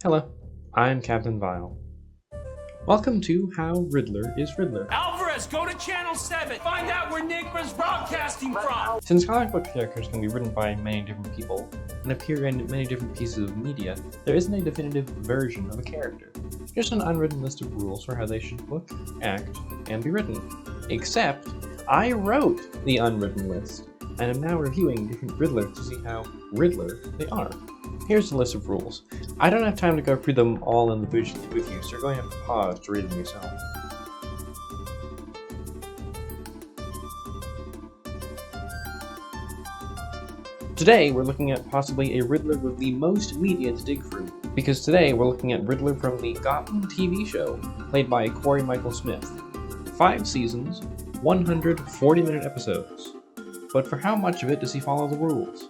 Hello, I'm Captain Vile. Welcome to How Riddler is Riddler. Alvarez, go to Channel 7! Find out where Nick was broadcasting from! Since comic book characters can be written by many different people and appear in many different pieces of media, there isn't a definitive version of a character. Just an unwritten list of rules for how they should look, act, and be written. Except, I wrote the unwritten list, and am now reviewing different Riddlers to see how Riddler they are. Here's the list of rules. I don't have time to go through them all individually with you, so you're going to have to pause to read them yourself. Today, we're looking at possibly a Riddler with the most media to dig through, because today we're looking at Riddler from the Gotham TV show, played by Corey Michael Smith. 5 seasons, 140-minute episodes. But for how much of it does he follow the rules?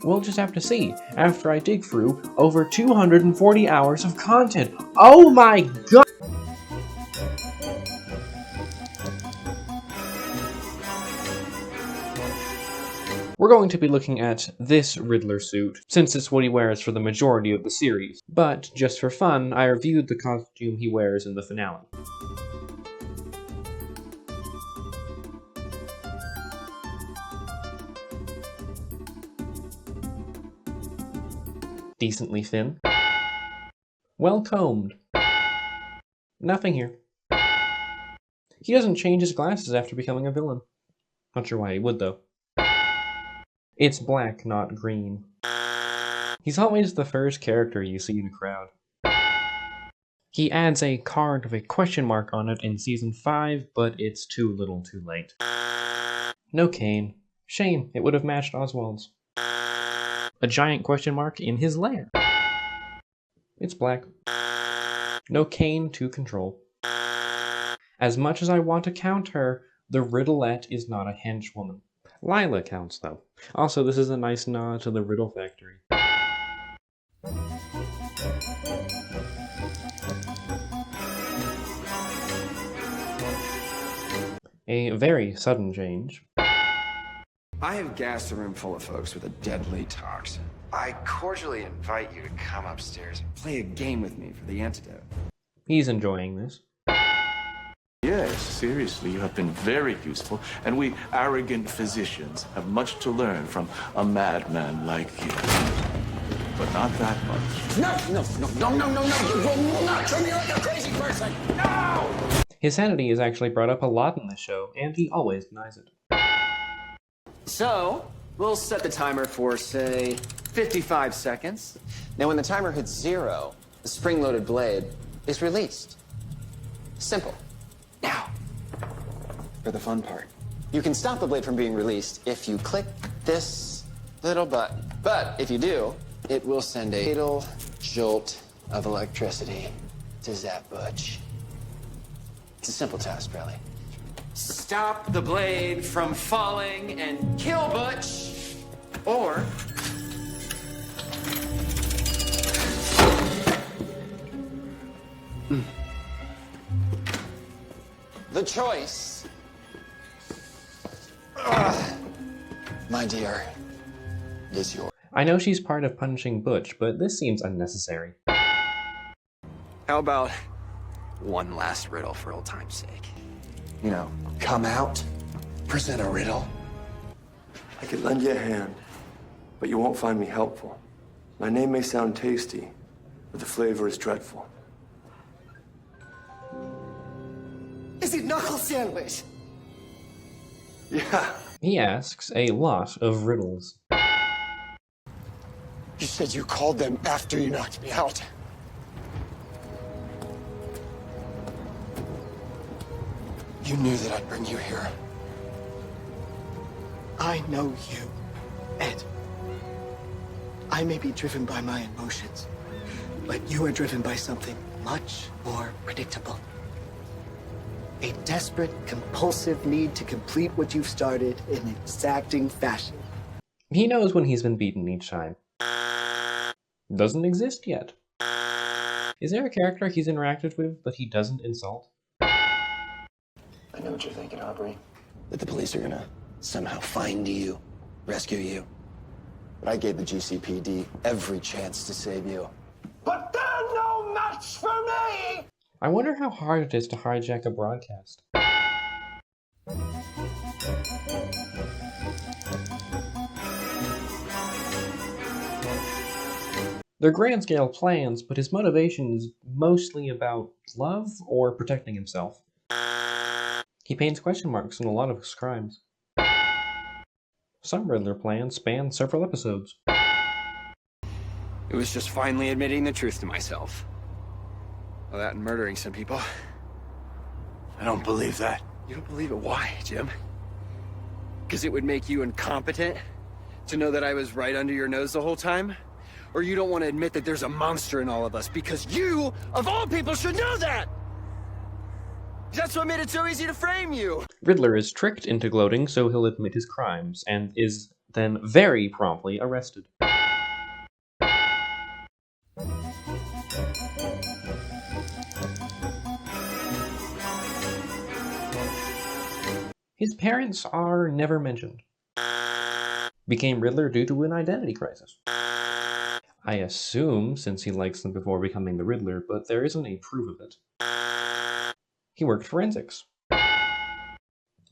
We'll just have to see after I dig through over 240 hours of content. Oh my god! We're going to be looking at this Riddler suit, since it's what he wears for the majority of the series. But, just for fun, I reviewed the costume he wears in the finale. Decently thin. Well combed. Nothing here. He doesn't change his glasses after becoming a villain. Not sure why he would, though. It's black, not green. He's always the first character you see in a crowd. He adds a card with a question mark on it in Season 5, but it's too little too late. No cane. Shame, it would have matched Oswald's. A giant question mark in his lair. It's black. No cane to control. As much as I want to count her, the Riddlette is not a henchwoman. Lila counts, though. Also, this is a nice nod to the Riddle Factory. A very sudden change. I have gassed a room full of folks with a deadly toxin. I cordially invite you to come upstairs and play a game with me for the antidote. He's enjoying this. Yes, seriously, you have been very useful, and we arrogant physicians have much to learn from a madman like you. But not that much. No! You will not treat me like a crazy person! No! His sanity is actually brought up a lot in this show, and he always denies it. So, we'll set the timer for, say, 55 seconds. Now, when the timer hits 0, the spring-loaded blade is released. Simple. Now, for the fun part. You can stop the blade from being released if you click this little button. But if you do, it will send a fatal jolt of electricity to Zap Butch. It's a simple task, really. Stop the blade from falling and kill Butch, or the choice, my dear, is yours. I know she's part of punishing Butch, but this seems unnecessary. How about one last riddle for old time's sake? You know, come out, present a riddle. I could lend you a hand, but you won't find me helpful. My name may sound tasty, but the flavor is dreadful. Is it knuckle sandwich? Yeah. He asks a lot of riddles. You said you called them after you knocked me out. You knew that I'd bring you here. I know you, Ed. I may be driven by my emotions, but you are driven by something much more predictable. A desperate, compulsive need to complete what you've started in exacting fashion. He knows when he's been beaten each time. Doesn't exist yet. Is there a character he's interacted with that he doesn't insult? I know what you're thinking, Aubrey. That the police are gonna somehow find you, rescue you. But I gave the GCPD every chance to save you. but they're no match for me! I wonder how hard it is to hijack a broadcast. They're grand-scale plans, but his motivation is mostly about love or protecting himself. He paints question marks in a lot of his crimes. Some Riddler plans span several episodes. It was just finally admitting the truth to myself. Well, that and murdering some people. I don't believe that. You don't believe it? Why, Jim? Because it would make you incompetent to know that I was right under your nose the whole time? Or you don't want to admit that there's a monster in all of us because you, of all people, should know that! That's what made it so easy to frame you! Riddler is tricked into gloating so he'll admit his crimes, and is then very promptly arrested. His parents are never mentioned. Became Riddler due to an identity crisis. I assume since he likes them before becoming the Riddler, but there isn't any proof of it. He worked forensics.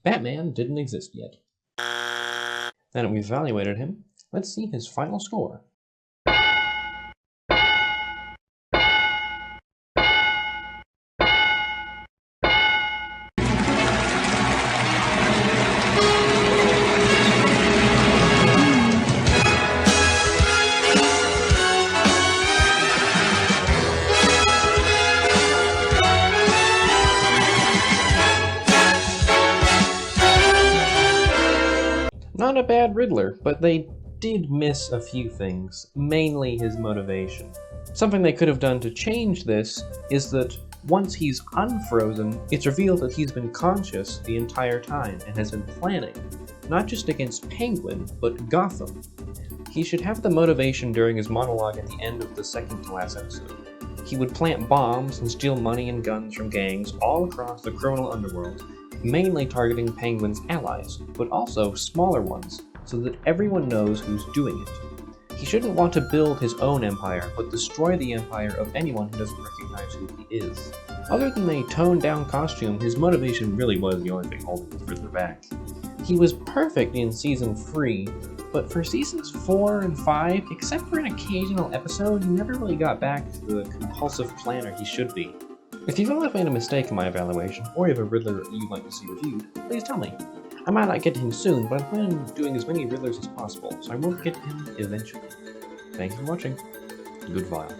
Batman didn't exist yet. Now that we've evaluated him, let's see his final score. Not a bad Riddler, but they did miss a few things, mainly his motivation. Something they could have done to change this is that once he's unfrozen, it's revealed that he's been conscious the entire time and has been planning, not just against Penguin, but Gotham. He should have the motivation during his monologue at the end of the second to last episode. He would plant bombs and steal money and guns from gangs all across the criminal underworld, mainly targeting Penguin's allies, but also smaller ones, so that everyone knows who's doing it. He shouldn't want to build his own empire, but destroy the empire of anyone who doesn't recognize who he is. Other than a toned-down costume, his motivation really was the only thing holding the Riddler back. He was perfect in Season 3, but for Seasons 4 and 5, except for an occasional episode, he never really got back to the compulsive planner he should be. If you feel I've made a mistake in my evaluation, or you have a Riddler you'd like to see reviewed, please tell me. I might not get to him soon, but I'm planning on doing as many Riddlers as possible, so I will get to him eventually. Thank you for watching. Good file.